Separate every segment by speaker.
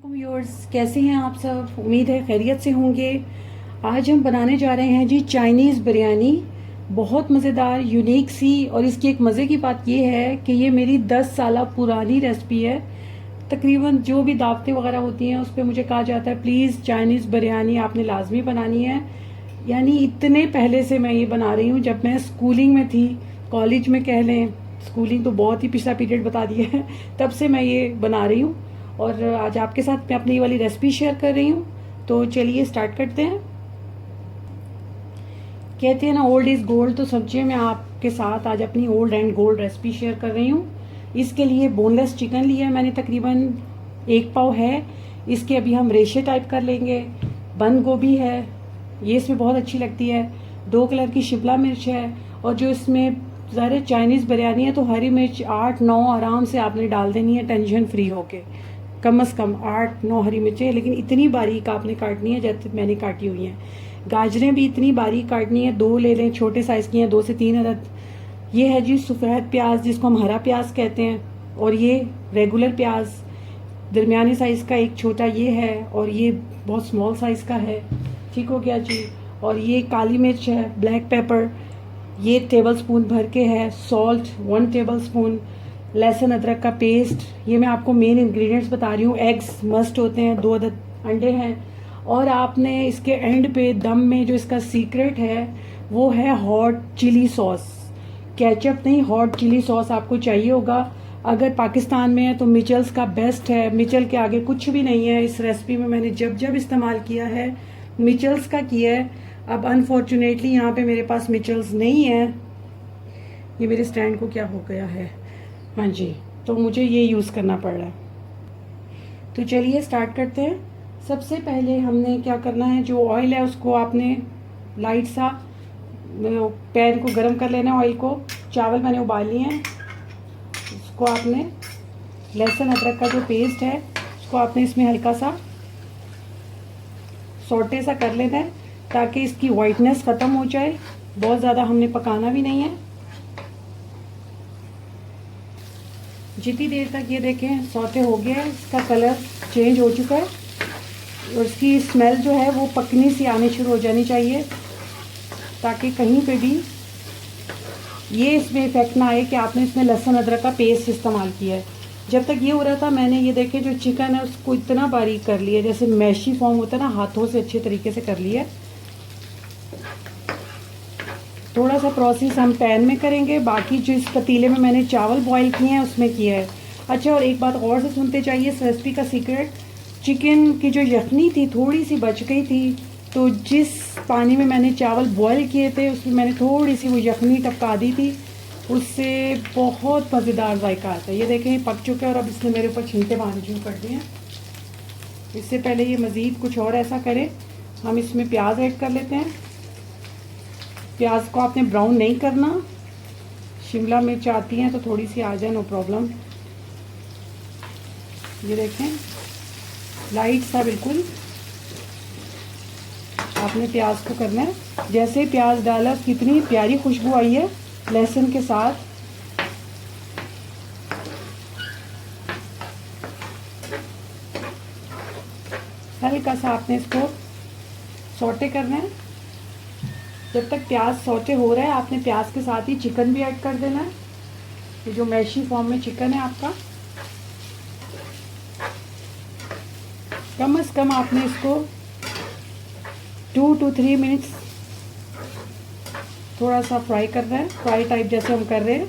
Speaker 1: वालेकुम व्यूअर्स, कैसे हैं आप सब। उम्मीद है खैरियत से होंगे। आज हम बनाने जा रहे हैं जी चाइनीज़ बिरयानी। बहुत मज़ेदार, यूनिक सी। और इसकी एक मज़े की बात ये है कि ये मेरी 10 साल पुरानी रेसिपी है। तकरीबन जो भी दावतें वगैरह होती हैं उस पर मुझे कहा जाता है प्लीज़ चाइनीज़ बिरयानी आपने लाजमी बनानी है। यानी इतने पहले से मैं ये बना रही हूँ, जब मैं स्कूलिंग में थी, कॉलेज में कह लें। स्कूलिंग तो बहुत ही पिछला पीरियड बता दिया है। तब से मैं ये बना रही हूँ और आज आपके साथ मैं अपनी ये वाली रेसिपी शेयर कर रही हूँ। तो चलिए स्टार्ट करते हैं। कहते हैं ना ओल्ड इज़ गोल्ड, तो समझिए मैं आपके साथ आज अपनी old and gold recipe share कर रही हूँ। इसके लिए बोनलेस चिकन लिया है मैंने, तकरीबन 1 पाव है। इसके अभी हम रेशे टाइप कर लेंगे। बंद गोभी है, ये इसमें बहुत अच्छी लगती है। 2 कलर की शिमला मिर्च है। और जो इसमें ज़ाहिर चाइनीज़ बिरयानी है तो हरी मिर्च 8-9 आराम से आपने डाल देनी है, टेंशन फ्री होके। कम से कम 8-9 हरी मिर्चें, लेकिन इतनी बारीक आपने काटनी है जैसे मैंने काटी हुई हैं। गाजरें भी इतनी बारीक काटनी है, 2 ले लें, छोटे साइज़ की हैं, 2 से 3 अदद। ये है जी सफ़ेद प्याज, जिसको हम हरा प्याज कहते हैं। और ये रेगुलर प्याज दरमियानी साइज़ का एक छोटा ये है, और ये बहुत स्मॉल साइज़ का है। ठीक हो गया जी। और ये काली मिर्च है, ब्लैक पेपर, ये टेबलस्पून भर के है। Salt 1 tablespoon. लहसुन अदरक का पेस्ट। ये मैं आपको मेन इंग्रेडिएंट्स बता रही हूँ। एग्स मस्ट होते हैं, 2 अदद अंडे हैं। और आपने इसके एंड पे दम में जो इसका सीक्रेट है वो है हॉट चिली सॉस। केचप नहीं, हॉट चिली सॉस आपको चाहिए होगा। अगर पाकिस्तान में है तो मिचल्स का बेस्ट है, मिचल के आगे कुछ भी नहीं है। इस रेसिपी में मैंने जब जब इस्तेमाल किया है मिचल्स का किया है। अब अनफॉर्चुनेटली यहाँ पे मेरे पास मिचल्स नहीं है। ये मेरे स्टैंड को क्या हो गया है, हाँ जी, तो मुझे ये यूज़ करना पड़ रहा है। तो चलिए स्टार्ट करते हैं। सबसे पहले हमने क्या करना है, जो ऑयल है उसको आपने लाइट सा पैन को गरम कर लेना है। ऑयल को, चावल मैंने उबाल लिए हैं, उसको आपने लहसुन अदरक का जो पेस्ट है उसको आपने इसमें हल्का सा सौटे सा कर लेना है ताकि इसकी वाइटनेस ख़त्म हो जाए। बहुत ज़्यादा हमने पकाना भी नहीं है। जितनी देर तक ये देखें सौते हो गया है, इसका कलर चेंज हो चुका है और इसकी स्मेल जो है वो पकनी सी आनी शुरू हो जानी चाहिए, ताकि कहीं पे भी ये इसमें इफेक्ट ना आए कि आपने इसमें लहसुन अदरक का पेस्ट इस्तेमाल किया है। जब तक ये हो रहा था मैंने ये देखे जो चिकन है उसको इतना बारीक कर लिया, जैसे मैशी फॉर्म होता है ना, हाथों से अच्छे तरीके से कर लिया। थोड़ा सा प्रोसेस हम पैन में करेंगे, बाकी जो इस पतीले में मैंने चावल बॉईल किए हैं उसमें किया है। अच्छा, और एक बात और से सुनते चाहिए इस रेसिपी का सीक्रेट। चिकन की जो यखनी थी थोड़ी सी बच गई थी, तो जिस पानी में मैंने चावल बॉईल किए थे उसमें मैंने थोड़ी सी वो यखनी टपका दी थी, उससे बहुत मज़ेदार जायका आता है। ये देखें पक चुका है और अब इसने मेरे ऊपर छींटे मारने शुरू कर दिए हैं। इससे पहले ये मज़ीद कुछ और ऐसा करें, हम इसमें प्याज ऐड कर लेते हैं। प्याज को आपने ब्राउन नहीं करना। शिमला मिर्च आती हैं तो थोड़ी सी आ जाए, नो प्रॉब्लम। ये देखें लाइट सा बिल्कुल आपने प्याज को करना है। जैसे प्याज डाला कितनी प्यारी खुशबू आई है लहसुन के साथ। हल्का सा आपने इसको सौटे करना है। जब तक प्याज सौटे हो रहा है आपने प्याज के साथ ही चिकन भी ऐड कर देना है। ये जो मैशी फॉर्म में चिकन है आपका, कम से कम आपने इसको 2 to 3 मिनट्स थोड़ा सा फ्राई करना है, फ्राई टाइप जैसे हम कर रहे हैं।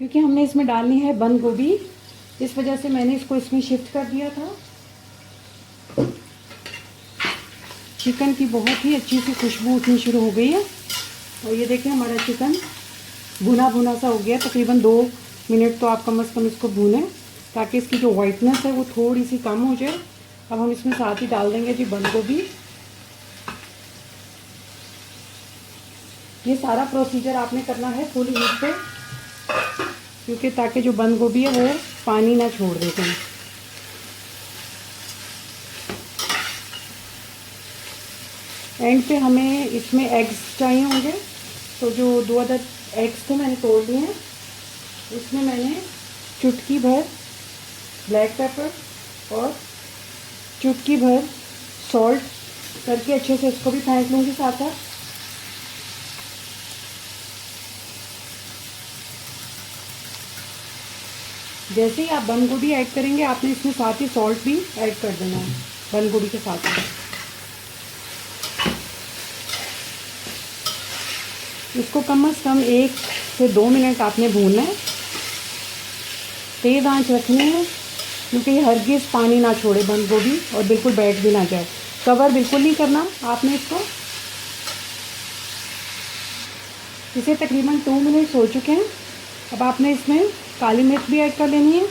Speaker 1: क्योंकि हमने इसमें डालनी है बंद गोभी, इस वजह से मैंने इसको इसमें शिफ्ट कर दिया था। चिकन की बहुत ही अच्छी सी खुशबू उठनी शुरू हो गई है। और ये देखें हमारा चिकन भुना भुना सा हो गया। तकरीबन 2 मिनट तो आप कम से कम इसको भूनें ताकि इसकी जो वाइटनेस है वो थोड़ी सी कम हो जाए। अब हम इसमें साथ ही डाल देंगे जी बंद गोभी। ये सारा प्रोसीजर आपने करना है फुल हीट पे, क्योंकि ताकि जो बंद गोभी है वो पानी ना छोड़ देते हैं। एंड पे हमें इसमें एग्स चाहिए होंगे, तो जो 2 अदद एग्स थे मैंने तोड़ लिए हैं। इसमें मैंने चुटकी भर ब्लैक पेपर और चुटकी भर सॉल्ट करके अच्छे से इसको भी फेंट लूँगी साथ साथ। जैसे ही आप बंद गोभी ऐड करेंगे आपने इसमें साथ ही सॉल्ट भी ऐड कर देना है बंद गोभी के साथ ही। इसको कम से कम 1 से 2 मिनट आपने भूनना है। तेज़ आंच रखनी है क्योंकि हरगिज़ पानी ना छोड़े बंद गोभी और बिल्कुल बैठ भी ना जाए। कवर बिल्कुल नहीं करना आपने इसको। इसे तकरीबन 2 मिनट हो चुके हैं। अब आपने इसमें काली मिर्च भी ऐड कर लेनी है।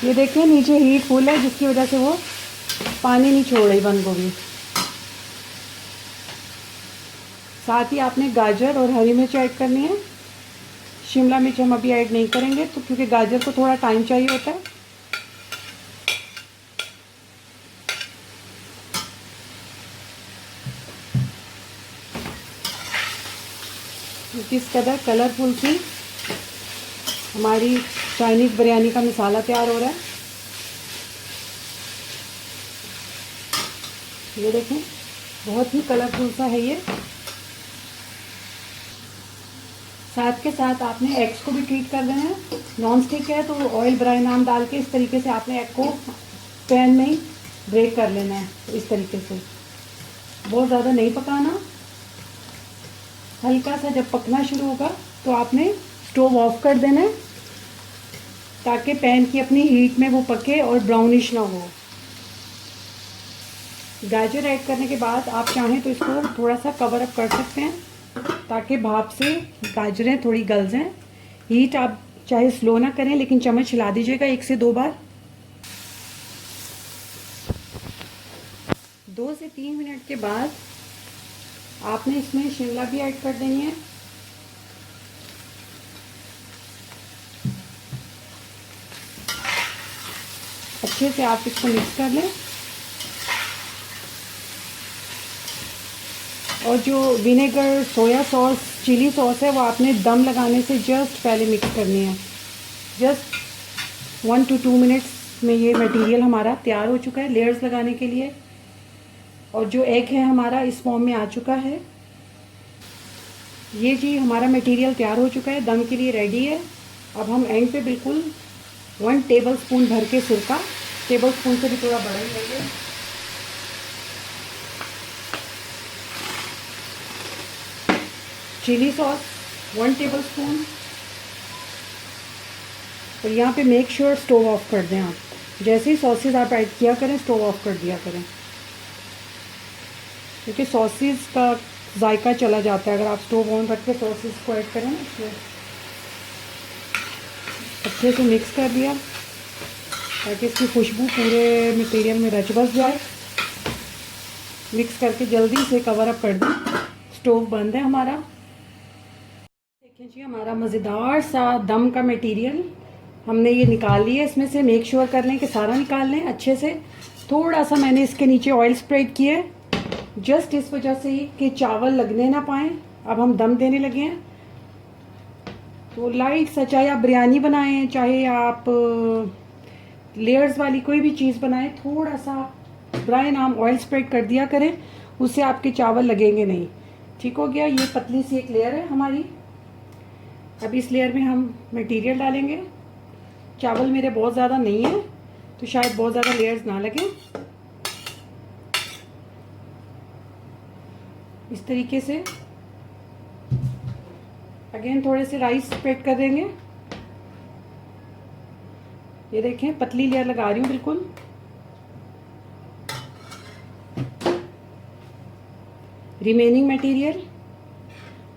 Speaker 1: ये देखिए नीचे हीट फुल है जिसकी वजह से वो पानी नहीं छोड़ रही बंद गोभी। साथ ही आपने गाजर और हरी मिर्च ऐड करनी है। शिमला मिर्च हम अभी ऐड नहीं करेंगे तो क्योंकि गाजर को थोड़ा टाइम चाहिए होता है। किस कदर कलरफुल सी हमारी चाइनीज़ बिरयानी का मसाला तैयार हो रहा है। ये देखें बहुत ही कलरफुल सा है ये। साथ के साथ आपने एग्स को भी ट्रीट कर देना है। नॉन स्टिक है तो ऑयल ब्राई नाम डाल के इस तरीके से आपने एग को पैन में ही ब्रेक कर लेना है। इस तरीके से बहुत ज़्यादा नहीं पकाना, हल्का सा जब पकना शुरू होगा तो आपने स्टोव ऑफ कर देना है ताकि पैन की अपनी हीट में वो पके और ब्राउनिश ना हो। गाजर ऐड करने के बाद आप चाहें तो इसको थोड़ा सा कवर अप कर सकते हैं ताकि भाप से गाजरें थोड़ी गल जाएं। हीट आप चाहे स्लो ना करें लेकिन चम्मच हिला दीजिएगा 1 से 2 बार। 2 से 3 मिनट के बाद आपने इसमें शिमला भी ऐड कर देनी है। अच्छे से आप इसको मिक्स कर लें और जो vinegar, soya sauce, chilli sauce है वो आपने दम लगाने से जस्ट पहले मिक्स करनी है। जस्ट 1 to 2 मिनट्स में ये मटेरियल हमारा तैयार हो चुका है लेयर्स लगाने के लिए। और जो एग है हमारा इस फॉर्म में आ चुका है। ये जी हमारा मटेरियल तैयार हो चुका है, दम के लिए रेडी है। अब हम एंड पे बिल्कुल 1 टेबलस्पून भर के सिरका, टेबलस्पून से भी थोड़ा बड़ा ही लेंगे, चिली सॉस 1 टेबलस्पून। और यहाँ पे मेक श्योर स्टोव ऑफ कर दें आप। जैसे ही सॉसेज आप ऐड किया करें स्टोव ऑफ कर दिया करें क्योंकि सॉसेज का जायका चला जाता है अगर आप स्टोव ऑन रख के सॉसेज को ऐड करें। इसमें अच्छे से मिक्स कर दिया ताकि इसकी खुशबू पूरे मटेरियल में रच बस जाए। मिक्स करके जल्दी से कवर अप कर दें। स्टोव बंद है हमारा। देखिए जी हमारा मज़ेदार सा दम का मटेरियल हमने ये निकाल लिया। इसमें से मेक श्योर कर लें कि सारा निकाल लें अच्छे से। थोड़ा सा मैंने इसके नीचे ऑयल स्प्रेड किया है जस्ट इस वजह से कि चावल लगने ना पाएँ। अब हम दम देने लगे हैं तो लाइट सा, चाहे आप बिरयानी बनाएं चाहे आप लेयर्स वाली कोई भी चीज़ बनाएं, थोड़ा सा ब्राई नाम ऑयल स्प्रेड कर दिया करें, उससे आपके चावल लगेंगे नहीं। ठीक हो गया। ये पतली सी एक लेयर है हमारी। अब इस लेयर में हम मटेरियल डालेंगे। चावल मेरे बहुत ज़्यादा नहीं है तो शायद बहुत ज़्यादा लेयर्स ना लगे। इस तरीके से अगेन थोड़े से राइस स्प्रेड कर देंगे। ये देखें पतली लेयर लगा रही हूँ बिल्कुल। रिमेनिंग मटेरियल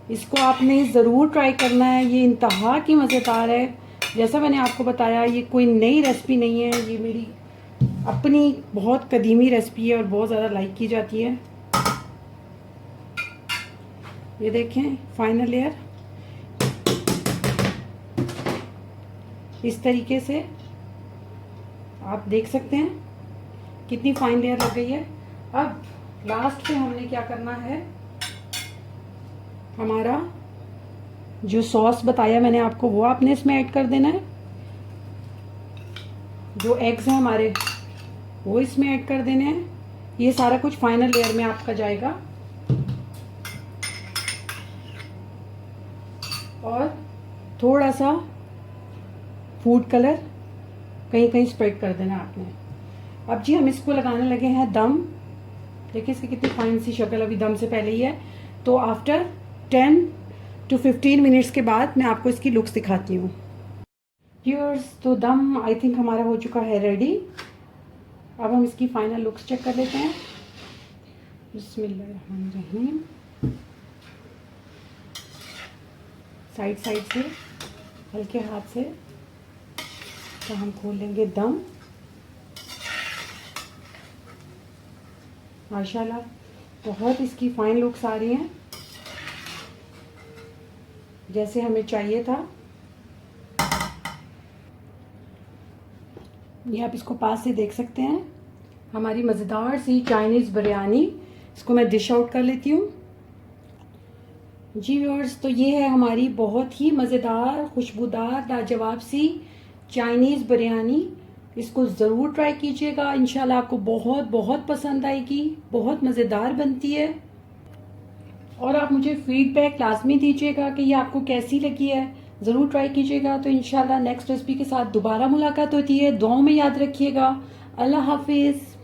Speaker 1: इसको आपने ज़रूर ट्राई करना है। ये इंतहा की मज़ेदार है। जैसा मैंने आपको बताया ये कोई नई रेसिपी नहीं है, ये मेरी अपनी बहुत कदीमी रेसिपी है और बहुत ज़्यादा लाइक की जाती है। ये देखें फाइनल लेयर इस तरीके से आप देख सकते हैं कितनी फाइन लेयर लग गई है। अब लास्ट पे हमने क्या करना है, हमारा जो सॉस बताया मैंने आपको वो आपने इसमें ऐड कर देना है। जो एग्स हैं हमारे वो इसमें ऐड कर देने हैं। ये सारा कुछ फाइनल लेयर में आपका जाएगा। और थोड़ा सा फूड कलर कहीं कहीं स्प्रेड कर देना आपने। अब जी हम इसको लगाने लगे हैं दम। देखिए इसकी कितनी फाइन सी शक्ल अभी दम से पहले ही है। तो आफ्टर 10 to 15 मिनट्स के बाद मैं आपको इसकी लुक्स दिखाती हूँ। व्यूअर्स, तो दम आई थिंक हमारा हो चुका है रेडी। अब हम इसकी फाइनल लुक्स चेक कर लेते हैं। बिस्मिल्लाहिर्रहमानिर्रहीम। साइड साइड से हल्के हाथ से तो हम खोल लेंगे दम। माशाल्लाह बहुत इसकी फाइन लुक्स आ रही हैं, जैसे हमें चाहिए था। ये आप इसको पास से देख सकते हैं। हमारी मज़ेदार सी चाइनीज़ बिरयानी, इसको मैं डिश आउट कर लेती हूँ। जी व्यूअर्स, तो ये है हमारी बहुत ही मज़ेदार, खुशबूदार, लाजवाब सी चाइनीज़ बिरयानी। इसको ज़रूर ट्राई कीजिएगा, इंशाल्लाह आपको बहुत बहुत पसंद आएगी। बहुत मज़ेदार बनती है। और आप मुझे फीडबैक लाजमी दीजिएगा कि ये आपको कैसी लगी है। ज़रूर ट्राई कीजिएगा। तो इंशाल्लाह नेक्स्ट रेसिपी के साथ दोबारा मुलाकात होती है। दुआओं में याद रखिएगा। अल्लाह हाफिज़।